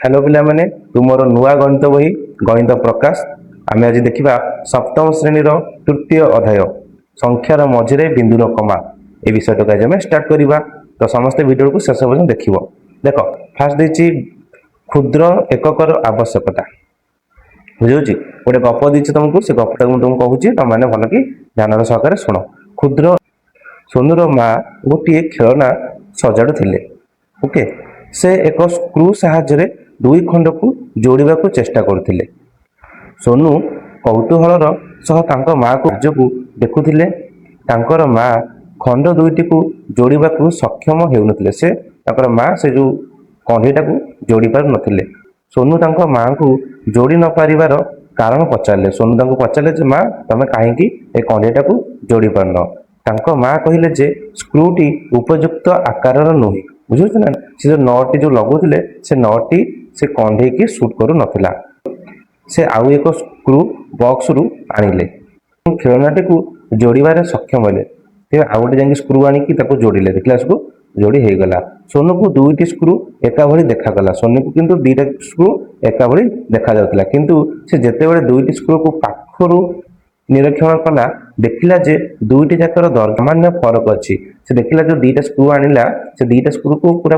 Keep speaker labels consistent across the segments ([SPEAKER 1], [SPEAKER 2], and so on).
[SPEAKER 1] Hello पिलामाने तुमर नुआ गणित बही गणित प्रकाश आम आज देखा सप्तम श्रेणी तृतीय अध्याय संख्यार मझिरे बिंदुर कमा ए विषय आज आम स्टार्ट करवा। तो समस्ते वीडियो को शेष पर्यटन देख देख फास्ट देती क्षुद्र एककर आवश्यकता बुझे गोटे गप दी तुमको से गपटा तुमको कहूँ तुम मैंने भल कि ध्यान सहकार शुण। क्षुद्र सोनूर माँ गोटे खेलना सजाड़ू थे। ओके से एक स्क्रू साहाय्य दुई खंड को जोड़वा को चेष्टा करथिले। सोनू कौतूहलर सह तांको माँ को राज्य देखुथिले। तांकर माँ खंड दुईटी को जोड़वा को सक्षम हेउनथिले। से तांकर माँ से जो कंढीटा को जोड़ी पार नथिले। सोनू तांको माँ को जोड़ी न पारिबार कारण पचारे। सोनू तांको पचारे जे माँ तमे काहेकि ए कंढीटा को जोड़ी पारन। तांको माँ कहिले जे स्क्रूटी उपयुक्त आकारर नुहे। बुझुछ ना से जो नटी जो लगुले से नटी से कंधे की सुट करू नथिला। से आउ एक स्क्रू बॉक्स रु आनिले खेलनाटी को जोड़बार सक्षम हेले। तेज आउ गोटे जाकि स्क्रू आनिकी ताको जोड़िले देखला उसको जोड़ी हो गला। सोनू को दुईटी स्क्रू एका भली देखागला। सोनू को किंतु दुईटा स्क्रू एका भली देखा जाउतला किंतु से जेते बेले दुईटी स्क्रू को पाखरु निरीक्षण कला देखिला जे दुईटी जाकर सामान्य फरक अच्छी। से देखिला जो दुईटा स्क्रू आनिला से दुईटा स्क्रू को पूरा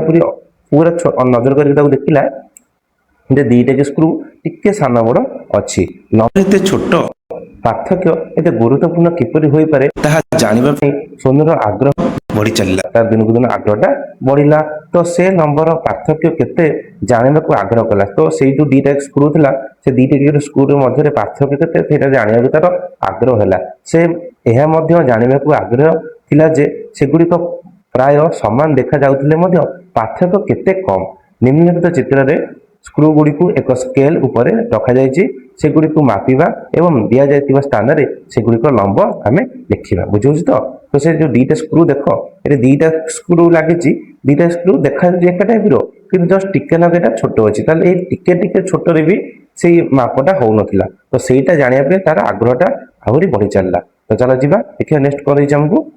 [SPEAKER 1] नजर करके देखिला जे दुईटा स्क्रू टिके सान बड़ अच्छी नते छोट पार्थक्य एते गुरुत्वपूर्ण किपरि होई पारे ताहा जानिबा पई सोनूर आग्रह बढ़ी चलला। तार दिनकु दिन आग्रहटा बढ़िला। तो से नंबर पार्थक्य केते जानिबा को आग्रह कला। तो से जो दुईटा स्क्रू थिला से दुईटा स्क्रू मध्य पार्थक्य केते सेटा जानिबा को तार आग्रह हैला। से एहा मध्य जानिबा को आग्रह थिला जे सेगुडी को प्राय समान देखा जाउथिले मध्य पार्थक्य केते कम। निम्नलिखित चित्र रे स्क्रू गुडी को एक स्केल ऊपर रखा जायछि। सेगुडी को मापिबा एवं दिया जायतिबा स्थान रे सेगुडी को लंब आमे देखिबा। बुझौछि तो से जो दुईटा स्क्रू देख ये दुईटा स्क्रू लगी दुईटा स्क्रू देखा एक टाइप कि जस्ट टिके लगेटा छोट अच्छी ताले टिके टिके छोट रे भी से मापटा हो नथिला। तो सेटा जानिया पे तार आग्रहटा आहुरी बढ़ी चलला। तो चलो जीवा देखिए नेक्स्ट कर हमको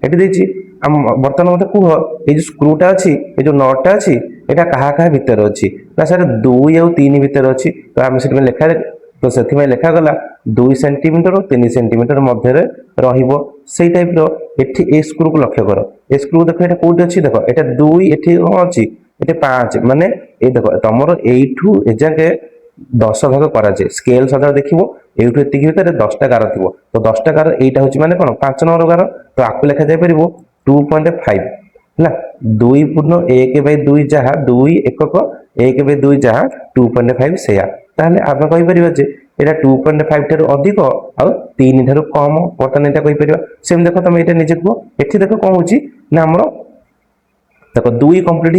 [SPEAKER 1] एटी देछि बर्तमान मत कह ये जो स्क्रूटा अच्छी ये जो नटटा अच्छी यहाँ क्या क्या भितर अच्छी ना सर 2 और 3 भितर अच्छी। तो आम से लेखा तो से लेखागला 2 सेंटीमीटर और 3 सेंटीमीटर मध्य से टाइप एठी ए स्क्रू को लक्ष्य कर। ए स्क्रू देख ये कौट अच्छी देख ये 2 ये अच्छी ये 5 माने ये देख तुम यू एजाके 10 भाग कराए स्केल सदा देखो एठू एति भितर 10टा गार थी। तो 10टा गार यहाँ हूँ माने कौन 5 नंबर गार। तो आपको लिखा जापर 2.5 है 2 पूर्ण 1/2 जहाँ 2 एकक 1/2 जहाँ 2.5 से आम कहीपर जे यहाँ 2.5 ठार अधिक आउ 3 ठार कम बर्तमान यहाँ कहीपर। सेम देख तुम ये निजे कह ये देख कौन हो आमर देख 2 कम्प्लीट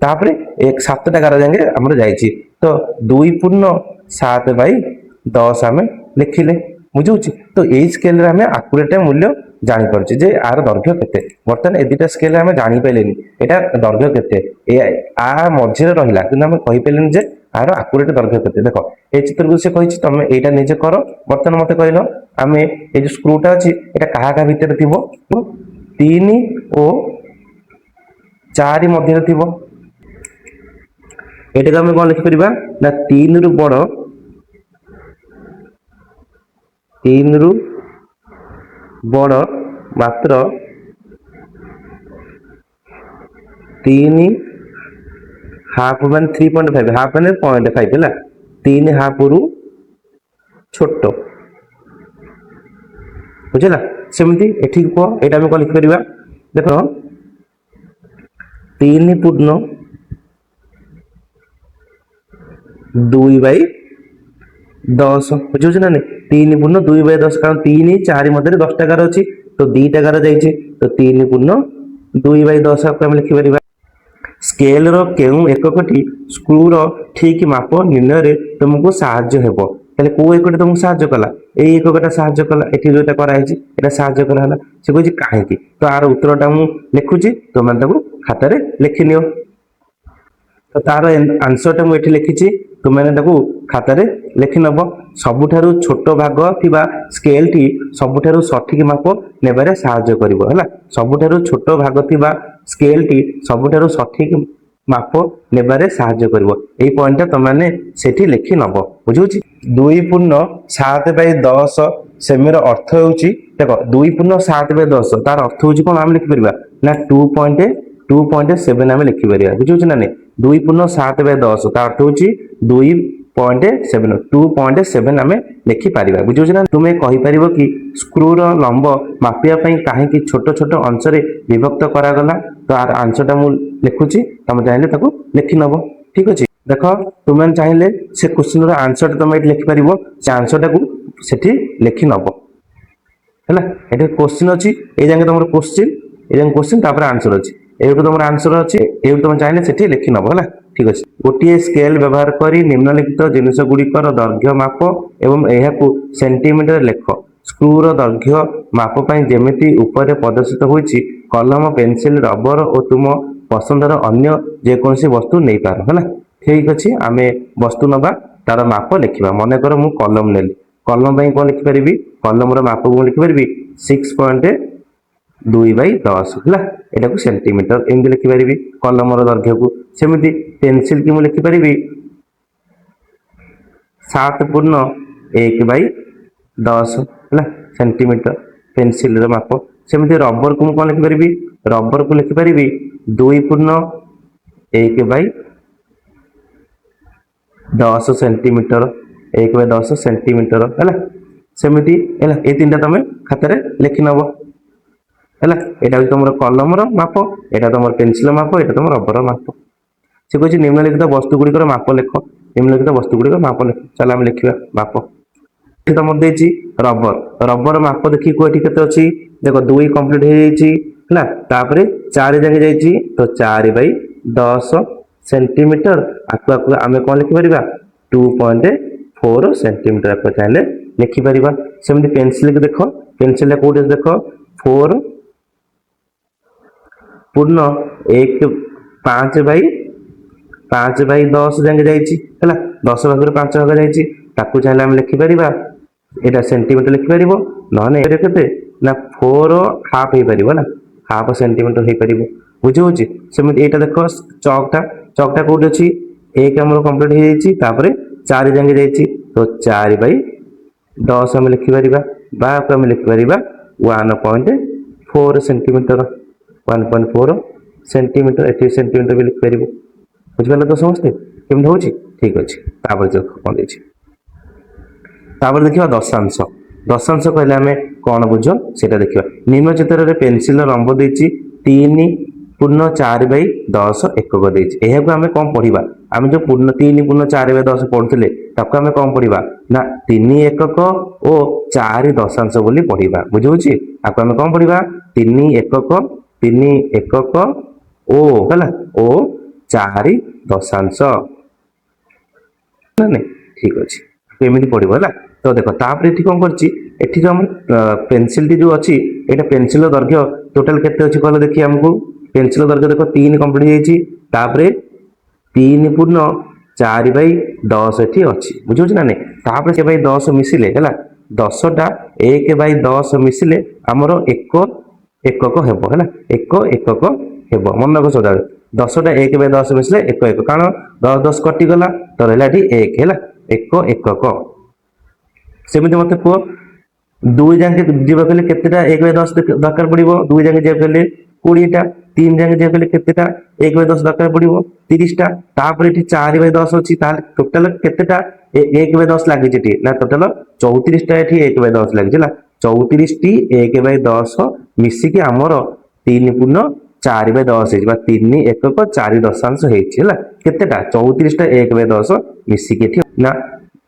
[SPEAKER 1] होपर एक 7टा गार जाए आमर जा। तो 2 पूर्ण 7/10 आम लिखिले बुझे। तो यही स्केल आम आकुरेट मूल्य जापर जे आर दैर्घ्य केते। बर्तमान ए दुटा स्केल आम जापारे यहाँ दैर्घ्य केते आ मझे रहा कि आम कहीपर जे आर आकुरेट दैर्घ्य केते। देख ये चित्र को से कही तुम यहाँ निजे कर। बर्तमान मत कहल आम ये जो स्क्रूटा अच्छी यहाँ क्या क्या भितर थी 3 और 4 मध्य थी। ये आम कौन लिखिपर ना 3 रु बड़ 3 रु बड़ मात्र 3 हाफ मान 3.5 हाफ मान 0.5 है 3 हाफ रु छोट बुझेगा। सेमती एठी कह यहाँ आम कौन लिखिपर देख 3 पूर्ण 2/10 बुझे ना 3 पूर्ण 2/10 कारण 3 4 मध्य 10टा गार अच्छी। तो 2टा गार जाइए तो 3 पूर्ण 2/10 आपको आम लिखिपर। स्केल केउ एककटी स्क्रूर ठीक माप निर्णय तुमको साहाय्य हेबो। ताले को एकटा तुमको साहाय्य कला ए एककटा साहाय्य कला एठी जोटा कराई एटा साहाय्य कला से कहछि काहेकि। तो आर उत्तरटा मु लिखुछि तुम ताको खाता रे लिखि नियो। तो तार आंसरटा मुझे लिखी तुमने खाता लिखि नब। सबुठारु छोट भाग थिबा स्केल टी सबुठारु सठिक माप नेबारे सहाय्य करिवो हला। सबुठारु छोट भाग थिबा स्केल टी सबुठारु सठिक ମାପ ନେବାରେ ସାହାଯ୍ୟ କରିବ। ଏଇ ପଏଣ୍ଟଟା ତମେ ସେଠି ଲେଖି ନବ। ବୁଝୁଛି 2/7/10 ସେମିର ଅର୍ଥ ହେଉଛି ଦେଖ 2/7/10 ତାର ଅର୍ଥ ହେଉଛି କଣ ଆମେ ଲେଖିପାରିବା ନା 2.7 ଆମେ ଲେଖିପାରିବା। ବୁଝୁଛି ନା ନାଇଁ 2/7/10 ତାର ଅର୍ଥ ହେଉଛି 2.7 2.7 ଆମେ ଲେଖିପାରିବା। ବୁଝୁଛି ନା ତୁମେ କହିପାରିବ କି ସ୍କ୍ରୁର ଲମ୍ବ ମାପିବା ପାଇଁ କାହିଁକି ଛୋଟ ଛୋଟ ଅଂଶରେ ବିଭକ୍ତ କରାଗଲା? ତାର ଆନ୍ସରଟା ମୁଁ ଲେଖୁଛି, ତମେ ଚାହିଁଲେ ତାକୁ ଲେଖି ନବ। ଠିକ ଅଛି ଦେଖ ତୁମେ ଚାହିଁଲେ ସେ କ୍ୱେଶ୍ଚିନର ଆନ୍ସରଟା ତମେ ଏଠି ଲେଖିପାରିବ। ସେ ଆନ୍ସରଟାକୁ ସେଠି ଲେଖି ନବ ହେଲା। ଏଠି କ୍ୱେଶ୍ଚିନ ଅଛି, ଏଇ ଯାକେ ତମର କ୍ୱେଶ୍ଚିନ, ଏଇ ଯାକେ କ୍ୱେଶ୍ଚିନ ତାପରେ ଆନ୍ସର ଅଛି, ଏଇଠୁ ତମର ଆନ୍ସର ଅଛି, ଏଇଠୁ ତମେ ଚାହିଁଲେ ସେଠି ଲେଖି ନବ ହେଲା। ଠିକ ଅଛି ଗୋଟିଏ ସ୍କେଲ ବ୍ୟବହାର କରି ନିମ୍ନଲିଖିତ ଜିନିଷ ଗୁଡ଼ିକର ଦୈର୍ଘ୍ୟ ମାପ ଏବଂ ଏହାକୁ ସେଣ୍ଟିମିଟର ଲେଖ। ସ୍କ୍ରୁର ଦୈର୍ଘ୍ୟ ମାପ ପାଇଁ ଯେମିତି ଉପରେ ପ୍ରଦର୍ଶିତ ହୋଇଛି କଲମ, ପେନସିଲ, ରବର ଓ ତୁମ ପସନ୍ଦର ଅନ୍ୟ ଯେକୌଣସି ବସ୍ତୁ ନେଇପାର ହେଲା। ଠିକ ଅଛି ଆମେ ବସ୍ତୁ ନବା, ତାର ମାପ ଲେଖିବା। ମନେକର ମୁଁ କଲମ ନେଲି, କଲମ ପାଇଁ କଣ ଲେଖିପାରିବି? କଲମର ମାପକୁ ମୁଁ ଲେଖିପାରିବି 6.2/10 ହେଲା। ଏଟାକୁ ସେଣ୍ଟିମିଟର ଏମିତି ଲେଖିପାରିବି କଲମର ଦୈର୍ଘ୍ୟକୁ। ସେମିତି ପେନସିଲ କି ମୁଁ ଲେଖିପାରିବି 7.1/10 ହେଲା ସେଣ୍ଟିମିଟର ପେନସିଲର ମାପ। ସେମିତି ରବରକୁ ମୁଁ କଣ ଲେଖିପାରିବି? ରବରକୁ ଲେଖିପାରିବି 2.1/10 ସେଣ୍ଟିମିଟର 1/10 ସେଣ୍ଟିମିଟର ହେଲା। ସେମିତି ହେଲା ଏଇ ତିନିଟା ତମେ ଖାତାରେ ଲେଖି ନବ ହେଲା। ଏଇଟା ହେଉଛି ତମର କଲମର ମାପ, ଏଇଟା ତମର ପେନସିଲ ମାପ, ଏଇଟା ତମର ରବର ମାପ। ସେ କହୁଛି ନିମ୍ନଲିଖିତ ବସ୍ତୁ ଗୁଡ଼ିକର ମାପ ଲେଖ। ନିମ୍ନଲିଖିତ ବସ୍ତୁ ଗୁଡ଼ିକର ମାପ ଲେଖ। ଚାଲ ଆମେ ଲେଖିବା ମାପ। ଏଠି ତମର ଦେଇଛି ରବର, ରବର ମାପ ଦେଖିକି କୁହ ଏଠି କେତେ ଅଛି? ଦେଖ 2 କମ୍ପ୍ଲିଟ ହେଇଯାଇଛି ହେଲା, ତାପରେ 4 ଯାକେ ଯାଇଛି ତ 4/10 ସେଣ୍ଟିମିଟର। ଆକୁ ଆମେ କଣ ଲିଖିପାରିବା? 2.4 ସେଣ୍ଟିମିଟର ଆକୁ ଚାହିଁଲେ ଲେଖିପାରିବା। ସେମିତି ପେନସିଲକୁ ଦେଖ, ପେନସିଲଟା କୋଉଠି ଅଛି ଦେଖ 4.5/10 ଯାକେ ଯାଇଛି ହେଲା। 10 ଭାଗରୁ 5 ଭାଗ ଯାଇଛି, ତାକୁ ଚାହିଁଲେ ଆମେ ଲେଖିପାରିବା ଏଇଟା ସେଣ୍ଟିମିଟର ଲେଖିପାରିବ। ନହେଲେ ଏଇଟା କେତେ ନା 4.5 ହେଇପାରିବ ହେଲା, ହାଫ ସେଣ୍ଟିମିଟର ହେଇପାରିବ। ବୁଝିହଉଛି? ସେମିତି ଏଇଟା ଦେଖ ଚକଟା, ଚକଟା କୋଉଠି ଅଛି? 1 ଆମର କମ୍ପ୍ଲିଟ ହେଇଯାଇଛି, ତାପରେ 4 ଯାକେ ଯାଇଛି ତ 4/10 ଆମେ ଲେଖିପାରିବା। ବା ଆମେ ଲେଖିପାରିବା 1.4 ସେଣ୍ଟିମିଟର 1.4 ସେଣ୍ଟିମିଟର। ଏଠି ସେଣ୍ଟିମିଟର ବି ଲେଖିପାରିବ। ବୁଝିପାରିଲ ତ ସମସ୍ତେ କେମିତି ହଉଛି? ଠିକ ଅଛି ତାପରେ କଣ ଦେଇଛି, ତାପରେ ଦେଖିବା ଦଶାଂଶ। ଦଶାଂଶ କହିଲେ ଆମେ କଣ ବୁଝ ସେଇଟା ଦେଖିବା। ନିମ୍ନ ଚିତ୍ରରେ ପେନସିଲର ଲମ୍ବ ଦେଇଛି 3.4/10 ଏକକ ଦେଇଛି। ଏହାକୁ ଆମେ କଣ ପଢିବା? ଆମେ ଯୋଉ 3.4/10 ପଢୁଥିଲେ ତାକୁ ଆମେ କଣ ପଢିବା ନା 3 ଏକକ ଓ 4 ଦଶାଂଶ ବୋଲି ପଢିବା। ବୁଝୁଛି? ଆକୁ ଆମେ କଣ ପଢିବା? 3 ଏକକ ଓ ହେଲା ଓ 4 ଦଶାଂଶ। ଠିକ ଅଛି ଏମିତି ପଡିବ ହେଲା। ତ ଦେଖ ତାପରେ ଏଠି କଣ କରିଛି? ଏଠି ଯୋଉ ଆମର ପେନସିଲଟି ଯୋଉ ଅଛି, ଏଇଟା ପେନସିଲର ଦୈର୍ଘ୍ୟ ଟୋଟାଲ କେତେ ଅଛି କହିଲ ଦେଖି ଆମକୁ? ପେନସିଲ ଦୈର୍ଘ୍ୟ ଦେଖ 3 କମ୍ପ୍ଲିଟ ହେଇଯାଇଛି, ତାପରେ 3.4/10 ଏଠି ଅଛି। ବୁଝୁଛି ନା ନାଇଁ? ତାପରେ 1/10 ମିଶିଲେ ହେଲା, 10ଟା 1/10 ମିଶିଲେ ଆମର ଏକକ ହେବ ହେଲା, ଏକକ ହେବ। ମନେ ରଖ ସଦାବେଳେ 10ଟା 1/10 ମିଶିଲେ ଏକ, କାରଣ 10 10 କଟିଗଲା ତ ରହିଲା ଏଠି 1 ହେଲା, ଏକକ। ସେମିତି ମତେ କୁହ 2 ଯାକେ ଯିବାକୁ ହେଲେ କେତେଟା 1/10 ଦରକାର ପଡିବ? 2 ଯାକେ ଯିବାକୁ ହେଲେ 20ଟା, 3 ଯାକେ ଯିବାକୁ ହେଲେ କେତେଟା 1/10 ଦରକାର ପଡିବ? 30ଟା। ତାପରେ ଏଠି 4/10 ଅଛି, ତାହେଲେ ଟୋଟାଲ କେତେଟା 1/10 ଲାଗିଛି ଏଠି? ନା ଟୋଟାଲ 34ଟା ଏଠି 1/10 ଲାଗିଛି ହେଲା। 34ଟି 1/10 ମିଶିକି ଆମର 3.4/10 ହେଇଛି, ବା 3 ଏକକ 4 ଦଶାଂଶ ହେଇଛି ହେଲା। କେତେଟା? 34ଟା 1/10 ମିଶିକି ଏଠି ନା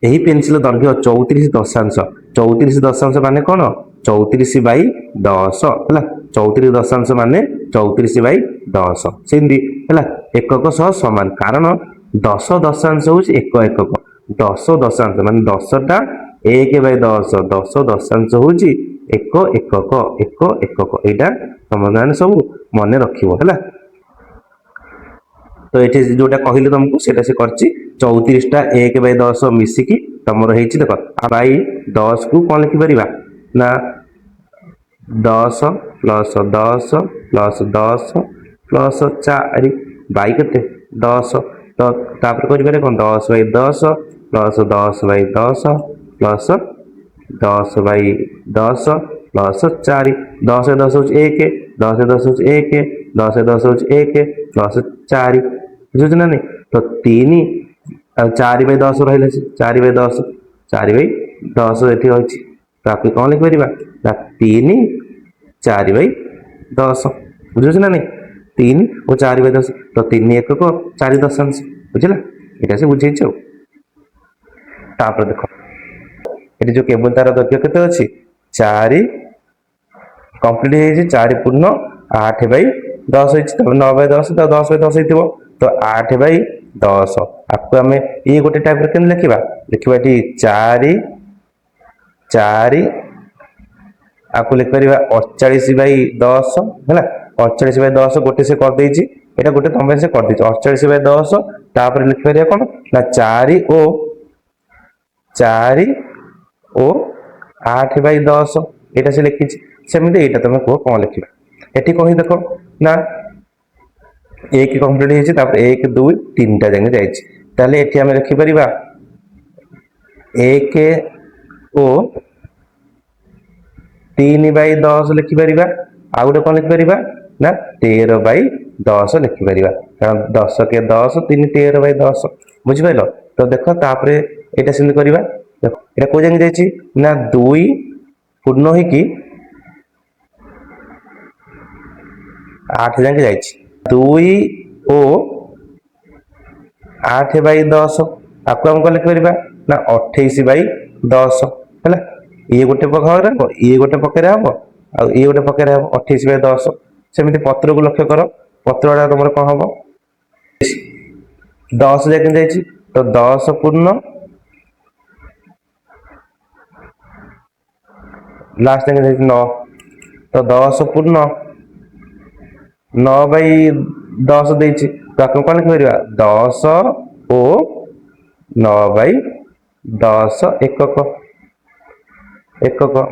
[SPEAKER 1] ଏହି ପେନସିଲ ଦୈର୍ଘ୍ୟ 34 ଦଶାଂଶ। 34 ଦଶାଂଶ ମାନେ କଣ? 34/10 ହେଲା। 34 ଦଶାଂଶ ମାନେ 34/10 ସେମିତି ହେଲା, ଏକକ ସହ ସମାନ। କାରଣ 10 ଦଶାଂଶ ହଉଛି ଏକକ, 10 ଦଶାଂଶ ମାନେ 10ଟା 1/10, 10 ଦଶାଂଶ ହଉଛି ଏକକ। ଏଇଟା ତମମାନେ ସବୁ ମନେ ରଖିବ ହେଲା। ତ ଏଠି ଯୋଉଟା କହିଲି ତମକୁ ସେଇଟା ସେ କରିଛି। 34ଟା 1/10 ମିଶିକି ତମର ହେଇଛି ଦେଖ 10 କୁ କଣ ଲେଖିପାରିବା ନା 10 + 10 + 10 + 4 ବାଇ କେତେ 10 तो तापर करिबारे कोन 10 by 10 plus 10 by 10 plus 10 by 10 plus 4 10 10 होची 1 10 10 होची 1 10 10 होची 1 प्लस 4 बुझुछ ना नहीं तो 3 और 4 बाई 10 रहिला 4 बाई 10 4 बाई 10 एठी होची तो आपके कौन लिख परिबा 3 4 बाई 10 बुझुछ ना नहीं 3 और 4 बाई 10 तो 3 1 को 4 दशांश बुझला एटा से बुझे छौ तापर देखो एटी जो केबल तार दैर्घ्य केते अछि 4 कंप्लीट हे 4 पूर्ण 8 बाई 10 होइछ तो 9 बाई 10 तो 10 बाई 10 हेतिबो तो 8 बाई 10 आपको हमें ये गोटे टाइप रे केन लिखिबा लिखिबा एटी 4 4 आपको लिख परिबा 48 बाई 10 हैला 48 बाई 10 गोटे से कर देछि एटा गोटे तमे से कर देछि 48 बाई 10 तापर लिख परिया कोन ना 4 ओ 8 बाई 10 एटा से लिखि सेमिति एटा तमे को कोन लिखिबा एठी कहि देखो ना एक कंप्लीट हेछि तापर 1 2 3 टा जंगे जाइछि ताले एठी हम लिखि परिबा 1 ओ 3 बाई 10 लिखि परिबा आ गोटे कोन लिखि परिबा ना 13 बाई 10 लिखि परिबा कारण 10 के 10 3 13 बाई 10 बुझि पाइलो तो देखो तापरे एटा सिंध करबा देखो एटा को जंगे जाइछि ना 2 पूर्ण होई कि 8 जंगे जाइछि 2 ओ 8 बाई 10 आपको हम लिख परिबा ना 28 बाई 10 हैला ये गोटे पक्ष ये गोटे पक्ष हम आ ये गोटे पक्ष हम 28 बाई 10 सेमिति पत्र को लक्ष्य कर पत्रटा तुम कौन हम 10 जाके जाइए तो 10 पूर्ण लास्ट जाके 9 तो 10 पूर्ण 9 बाई 10 देछि तो आपको कौन लिख परिबा 10 ओ 9 बाई 10 एकक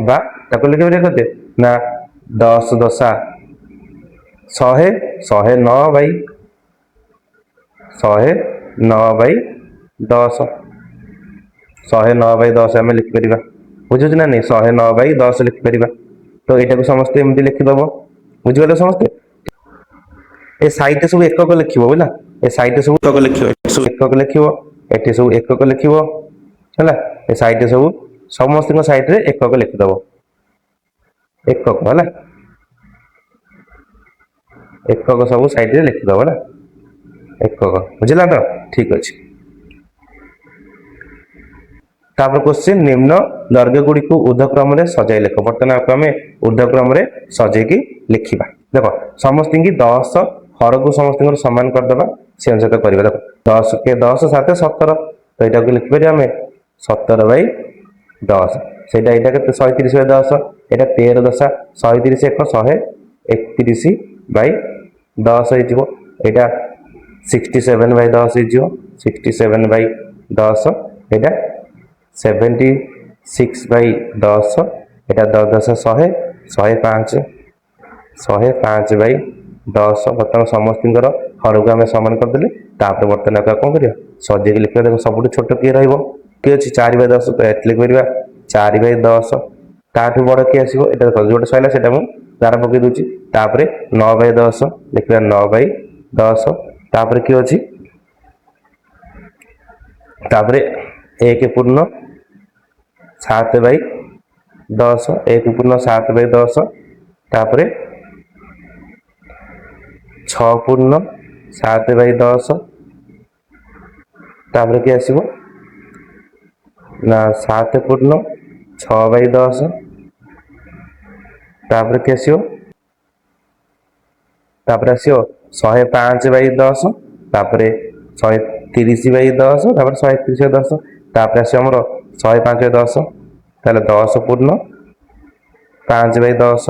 [SPEAKER 1] बा ताको लिख परिबा कते ना 10 दशा 100 109 बाई 109 बाई 10 109 बाई 10 आम लिख परिबा बुझुछ ना नहीं 109 बाई 10 लिख परिबा तो एटा को समस्त एमती लिखि दबो बुझिगले समस्त ए साइड सब एकक लिखिबो बुझला ए साइड सब एकक लिखिबो एकक लिखिबो एठी सब एकक लिखिबो हैला ए साइड सब समस्त को साइड रे एकक लिखि दबो एकक हैला एकक सब साइड रे लिखि दबो ना एकक बुझला तो ठीक अछि तापर क्वेश्चन निम्न दैर्घ्य गुडी को ऊर्ध्वक्रम रे सजाई लिख बर्तन आपको हमें ऊर्ध्वक्रम रे सजाई की लिखिबा देखो समस्त की 10 हर को समस्त को समान कर दबा से अनुसार करबा देखो 10 के 10 7 17 तो एटा को लिख परिया हमें 17 बाई 10 सेटा एटा के 130 बाई 10 एटा 13 दशा 130 1 131 बाई 10 हे जिवो एटा 67 बाई 10 हे जिवो 67 बाई 10 एटा 76 बाई 10 एटा 10 दशा 100 105 105 बाई 10 बर्तमान समस्त हर को आम समान करदे तापर बर्तमान आप कौन कर सजेक लिखा देखो सब छोट किए रही अच्छी 4 बाई 10 तो ये लिख 4 बाई 10 ताठू बड़ किए आसो ये देखो जो सैला से गार पकई दूसरी तापर 9 बाई 10 लिखा 9 बाई 10 तापर किए अच्छी तापर 1 पूर्ण 7 बाई 10 1 पूर्ण 7 बाई 10 तापर 6 पूर्ण 7 बाई 10 तापर किए आसो ना 7 पूर्ण 6 बाई 10 तापर किए आसो तापर आसो 105 बाई 10 तापर 130 बाई 10 तापर 131 बाई 10 तापर आसो हमर 105 बाई 10 ताले 10 पूर्ण 5 बाई 10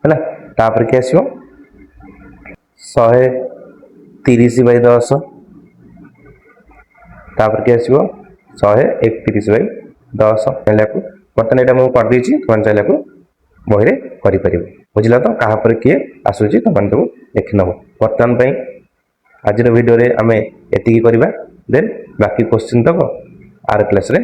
[SPEAKER 1] है तापर किए आसो 130 बाई 10 तापर किए आसो 131 बाई 10 चाहिए बर्तमान यहाँ मुझे कर देती तुम चाहिए बही में कर बुझल तो क्या किए आसूँ तुम सब लिखि नब बर्तमान ଆଜିର ଭିଡ଼ିଓରେ ଆମେ ଏତିକି କରିବା। ଦେନ୍ ବାକି କ୍ୱେଶ୍ଚିନ୍ ତକ ଆର କ୍ଲାସ୍ରେ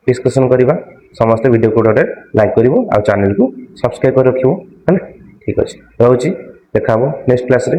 [SPEAKER 1] ଡିସ୍କସନ୍ କରିବା। ସମସ୍ତେ ଭିଡ଼ିଓକୁ ଗୋଟେ ଲାଇକ୍ କରିବ ଆଉ ଚ୍ୟାନେଲକୁ ସବସ୍କ୍ରାଇବ୍ କରି ରଖିବ ହେଲା। ଠିକ୍ ଅଛି, ରହୁଛି, ଦେଖା ହେବ ନେକ୍ସଟ କ୍ଲାସ୍ରେ।